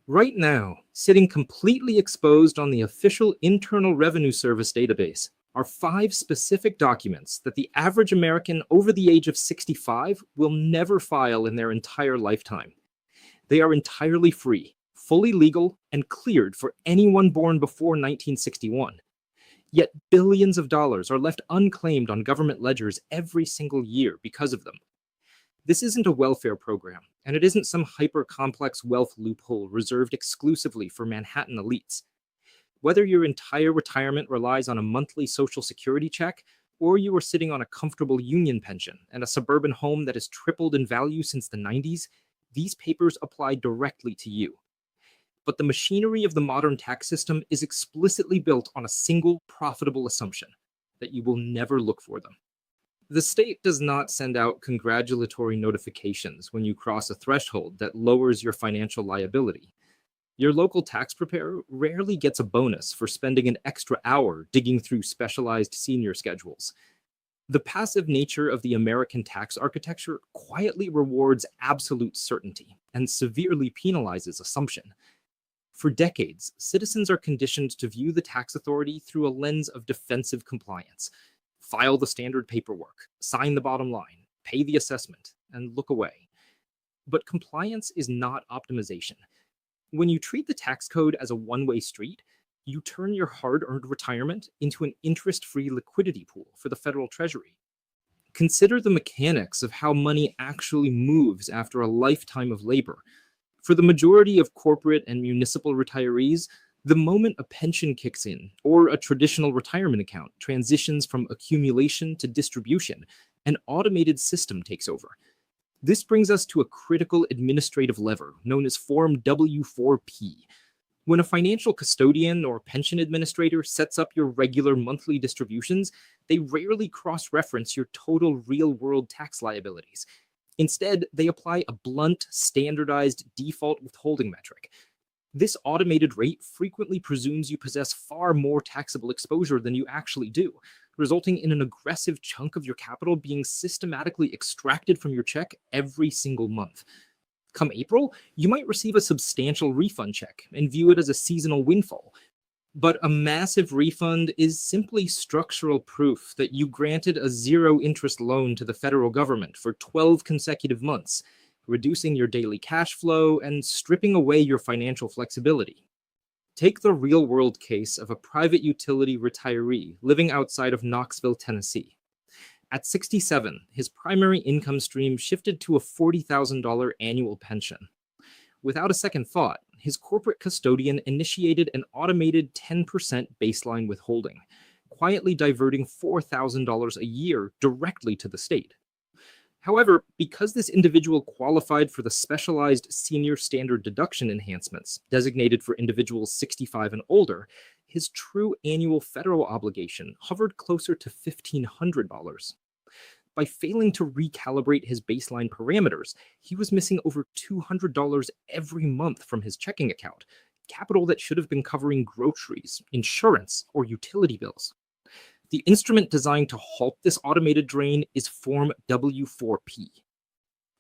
Right now, sitting completely exposed on the official Internal Revenue Service database are 5 specific documents that the average American over the age of 65 will never file in their entire lifetime. They are entirely free, fully legal, and cleared for anyone born before 1961. Yet billions of dollars are left unclaimed on government ledgers every single year because of them. This isn't a welfare program, and it isn't some hyper-complex wealth loophole reserved exclusively for Manhattan elites. Whether your entire retirement relies on a monthly Social Security check, or you are sitting on a comfortable union pension and a suburban home that has tripled in value since the 90s, these papers apply directly to you. But the machinery of the modern tax system is explicitly built on a single profitable assumption: that you will never look for them. The state does not send out congratulatory notifications when you cross a threshold that lowers your financial liability. Your local tax preparer rarely gets a bonus for spending an extra hour digging through specialized senior schedules. The passive nature of the American tax architecture quietly rewards absolute certainty and severely penalizes assumption. For decades, citizens are conditioned to view the tax authority through a lens of defensive compliance. File the standard paperwork, sign the bottom line, pay the assessment, and look away. But compliance is not optimization. When you treat the tax code as a one-way street, you turn your hard-earned retirement into an interest-free liquidity pool for the federal treasury. Consider the mechanics of how money actually moves after a lifetime of labor. For the majority of corporate and municipal retirees, the moment a pension kicks in, or a traditional retirement account transitions from accumulation to distribution, an automated system takes over. This brings us to a critical administrative lever known as Form W-4P. When a financial custodian or pension administrator sets up your regular monthly distributions, they rarely cross-reference your total real-world tax liabilities. Instead, they apply a blunt, standardized default withholding metric. This automated rate frequently presumes you possess far more taxable exposure than you actually do, resulting in an aggressive chunk of your capital being systematically extracted from your check every single month. Come April, you might receive a substantial refund check and view it as a seasonal windfall. But a massive refund is simply structural proof that you granted a zero-interest loan to the federal government for 12 consecutive months, reducing your daily cash flow and stripping away your financial flexibility. Take the real-world case of a private utility retiree living outside of Knoxville, Tennessee. At 67, his primary income stream shifted to a $40,000 annual pension. Without a second thought, his corporate custodian initiated an automated 10% baseline withholding, quietly diverting $4,000 a year directly to the state. However, because this individual qualified for the specialized senior standard deduction enhancements designated for individuals 65 and older, his true annual federal obligation hovered closer to $1,500. By failing to recalibrate his baseline parameters, he was missing over $200 every month from his checking account, capital that should have been covering groceries, insurance, or utility bills. The instrument designed to halt this automated drain is Form W-4P.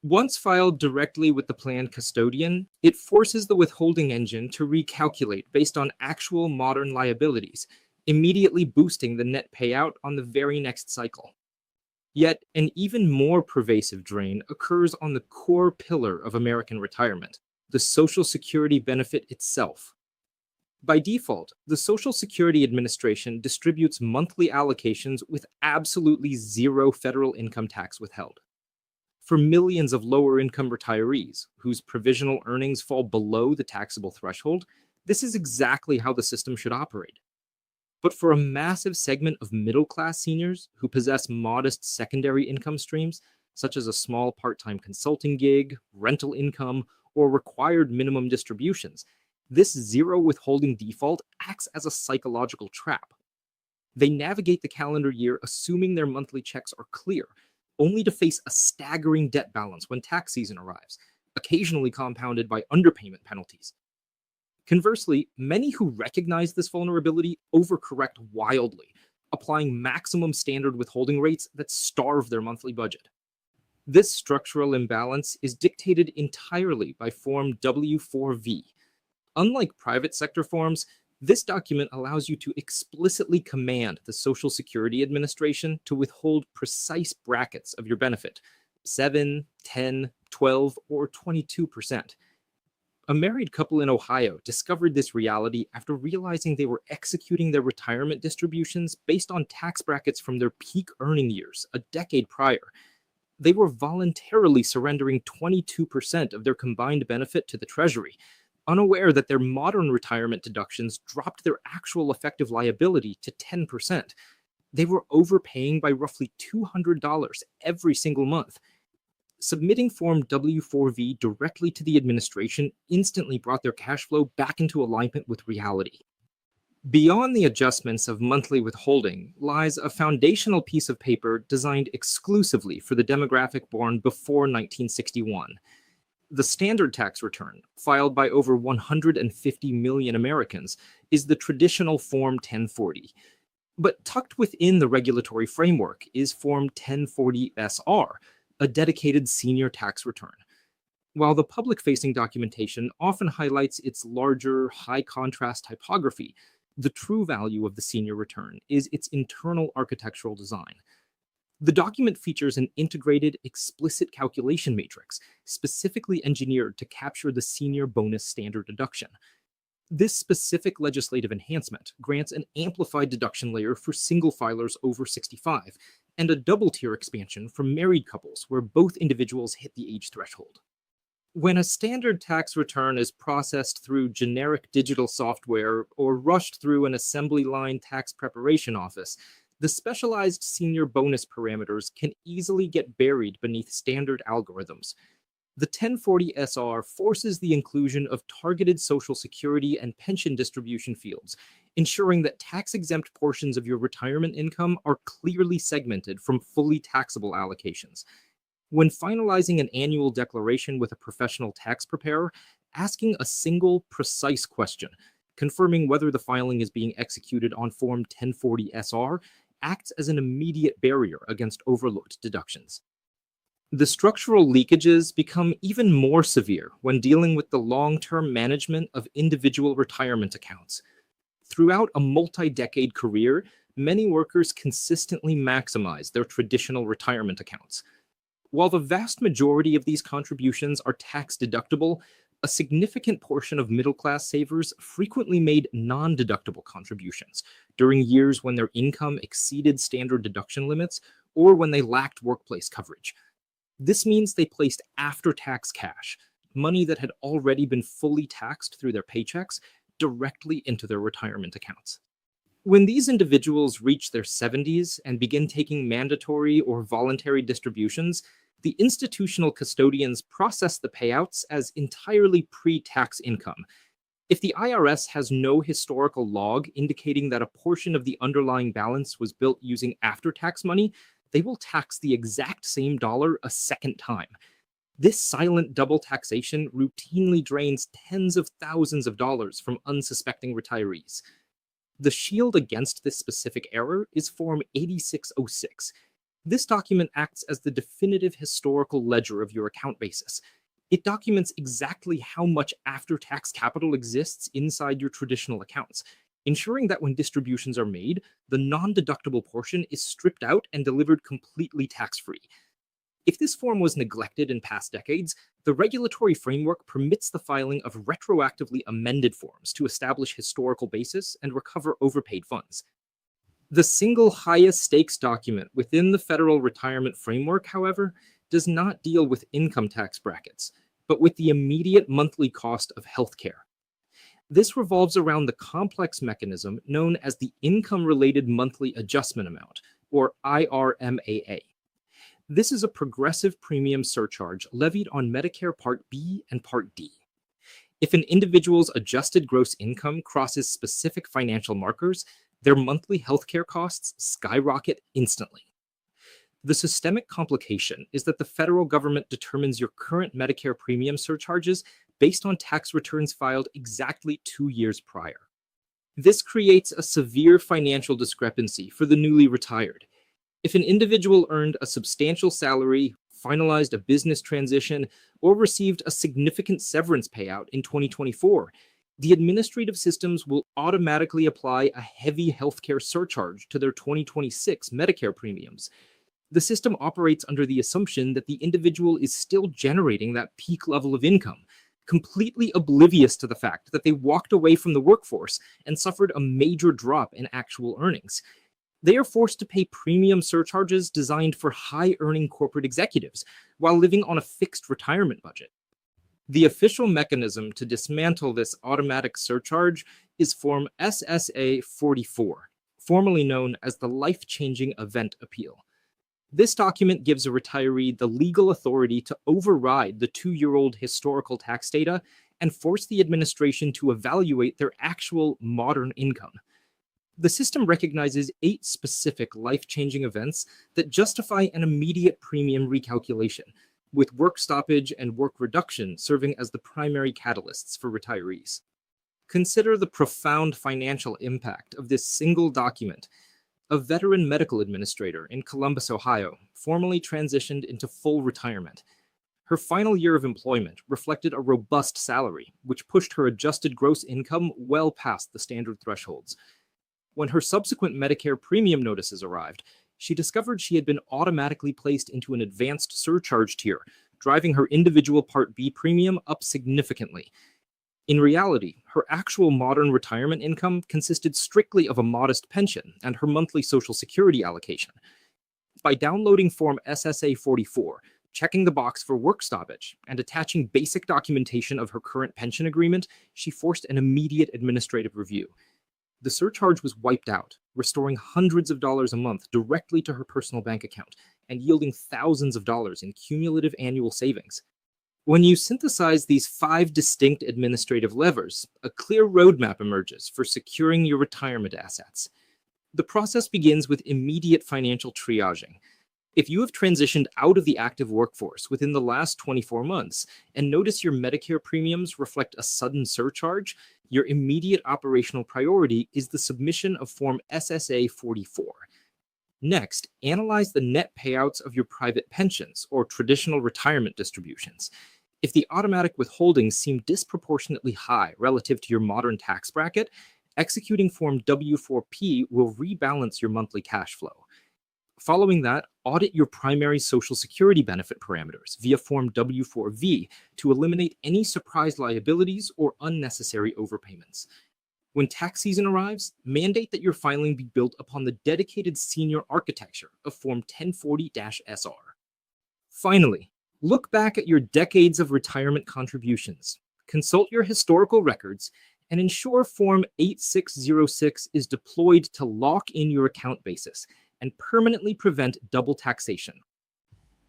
Once filed directly with the plan custodian, it forces the withholding engine to recalculate based on actual modern liabilities, immediately boosting the net payout on the very next cycle. Yet, an even more pervasive drain occurs on the core pillar of American retirement, the Social Security benefit itself. By default, the Social Security Administration distributes monthly allocations with absolutely zero federal income tax withheld. For millions of lower-income retirees, whose provisional earnings fall below the taxable threshold, this is exactly how the system should operate. But for a massive segment of middle-class seniors who possess modest secondary income streams, such as a small part-time consulting gig, rental income, or required minimum distributions, this zero withholding default acts as a psychological trap. They navigate the calendar year assuming their monthly checks are clear, only to face a staggering debt balance when tax season arrives, occasionally compounded by underpayment penalties. Conversely, many who recognize this vulnerability overcorrect wildly, applying maximum standard withholding rates that starve their monthly budget. This structural imbalance is dictated entirely by Form W-4V, Unlike private sector forms, this document allows you to explicitly command the Social Security Administration to withhold precise brackets of your benefit: 7, 10, 12, or 22%. A married couple in Ohio discovered this reality after realizing they were executing their retirement distributions based on tax brackets from their peak earning years a decade prior. They were voluntarily surrendering 22% of their combined benefit to the Treasury, unaware that their modern retirement deductions dropped their actual effective liability to 10%. They were overpaying by roughly $200 every single month. Submitting Form W4V directly to the administration instantly brought their cash flow back into alignment with reality. Beyond the adjustments of monthly withholding lies a foundational piece of paper designed exclusively for the demographic born before 1961. The standard tax return, filed by over 150 million Americans, is the traditional Form 1040. But tucked within the regulatory framework is Form 1040-SR, a dedicated senior tax return. While the public-facing documentation often highlights its larger, high-contrast typography, the true value of the senior return is its internal architectural design. The document features an integrated, explicit calculation matrix, specifically engineered to capture the senior bonus standard deduction. This specific legislative enhancement grants an amplified deduction layer for single filers over 65, and a double-tier expansion for married couples where both individuals hit the age threshold. When a standard tax return is processed through generic digital software or rushed through an assembly line tax preparation office, the specialized senior bonus parameters can easily get buried beneath standard algorithms. The 1040-SR forces the inclusion of targeted Social Security and pension distribution fields, ensuring that tax-exempt portions of your retirement income are clearly segmented from fully taxable allocations. When finalizing an annual declaration with a professional tax preparer, asking a single, precise question, confirming whether the filing is being executed on Form 1040-SR, acts as an immediate barrier against overlooked deductions. The structural leakages become even more severe when dealing with the long-term management of individual retirement accounts. Throughout a multi-decade career, many workers consistently maximize their traditional retirement accounts. While the vast majority of these contributions are tax-deductible, a significant portion of middle-class savers frequently made non-deductible contributions during years when their income exceeded standard deduction limits or when they lacked workplace coverage. This means they placed after-tax cash, money that had already been fully taxed through their paychecks, directly into their retirement accounts. When these individuals reach their 70s and begin taking mandatory or voluntary distributions, the institutional custodians process the payouts as entirely pre-tax income. If the IRS has no historical log indicating that a portion of the underlying balance was built using after-tax money, they will tax the exact same dollar a second time. This silent double taxation routinely drains tens of thousands of dollars from unsuspecting retirees. The shield against this specific error is Form 8606. This document acts as the definitive historical ledger of your account basis. It documents exactly how much after-tax capital exists inside your traditional accounts, ensuring that when distributions are made, the non-deductible portion is stripped out and delivered completely tax-free. If this form was neglected in past decades, the regulatory framework permits the filing of retroactively amended forms to establish historical basis and recover overpaid funds. The single highest stakes document within the federal retirement framework, however, does not deal with income tax brackets, but with the immediate monthly cost of healthcare. This revolves around the complex mechanism known as the Income-Related Monthly Adjustment Amount, or IRMAA. This is a progressive premium surcharge levied on Medicare Part B and Part D. If an individual's adjusted gross income crosses specific financial markers, their monthly healthcare costs skyrocket instantly. The systemic complication is that the federal government determines your current Medicare premium surcharges based on tax returns filed exactly 2 years prior. This creates a severe financial discrepancy for the newly retired. If an individual earned a substantial salary, finalized a business transition, or received a significant severance payout in 2024, The administrative systems will automatically apply a heavy healthcare surcharge to their 2026 Medicare premiums. The system operates under the assumption that the individual is still generating that peak level of income, completely oblivious to the fact that they walked away from the workforce and suffered a major drop in actual earnings. They are forced to pay premium surcharges designed for high-earning corporate executives while living on a fixed retirement budget. The official mechanism to dismantle this automatic surcharge is Form SSA 44, formerly known as the Life-Changing Event Appeal. This document gives a retiree the legal authority to override the 2-year-old historical tax data and force the administration to evaluate their actual modern income. The system recognizes 8 specific life-changing events that justify an immediate premium recalculation, with work stoppage and work reduction serving as the primary catalysts for retirees. Consider the profound financial impact of this single document. A veteran medical administrator in Columbus, Ohio, formally transitioned into full retirement. Her final year of employment reflected a robust salary, which pushed her adjusted gross income well past the standard thresholds. When her subsequent Medicare premium notices arrived, she discovered she had been automatically placed into an advanced surcharge tier, driving her individual Part B premium up significantly. In reality, her actual modern retirement income consisted strictly of a modest pension and her monthly Social Security allocation. By downloading Form SSA 44, checking the box for work stoppage, and attaching basic documentation of her current pension agreement, she forced an immediate administrative review. The surcharge was wiped out, restoring hundreds of dollars a month directly to her personal bank account and yielding thousands of dollars in cumulative annual savings. When you synthesize these 5 distinct administrative levers, a clear roadmap emerges for securing your retirement assets. The process begins with immediate financial triaging. If you have transitioned out of the active workforce within the last 24 months and notice your Medicare premiums reflect a sudden surcharge, your immediate operational priority is the submission of Form SSA 44. Next, analyze the net payouts of your private pensions or traditional retirement distributions. If the automatic withholdings seem disproportionately high relative to your modern tax bracket, executing Form W4P will rebalance your monthly cash flow. Following that, audit your primary Social Security benefit parameters via Form W4V to eliminate any surprise liabilities or unnecessary overpayments. When tax season arrives, mandate that your filing be built upon the dedicated senior architecture of Form 1040-SR. Finally, look back at your decades of retirement contributions, consult your historical records, and ensure Form 8606 is deployed to lock in your account basis and permanently prevent double taxation.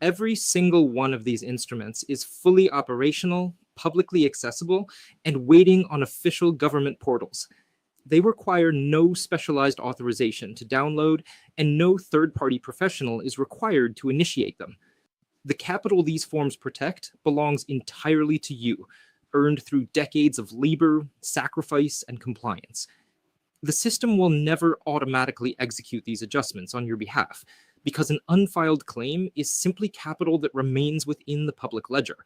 Every single one of these instruments is fully operational, publicly accessible, and waiting on official government portals. They require no specialized authorization to download, and no third-party professional is required to initiate them. The capital these forms protect belongs entirely to you, earned through decades of labor, sacrifice, and compliance. The system will never automatically execute these adjustments on your behalf, because an unfiled claim is simply capital that remains within the public ledger.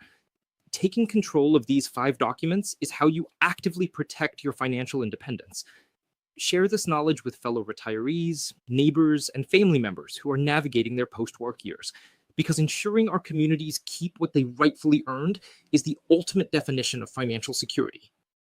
Taking control of these 5 documents is how you actively protect your financial independence. Share this knowledge with fellow retirees, neighbors, and family members who are navigating their post-work years, because ensuring our communities keep what they rightfully earned is the ultimate definition of financial security.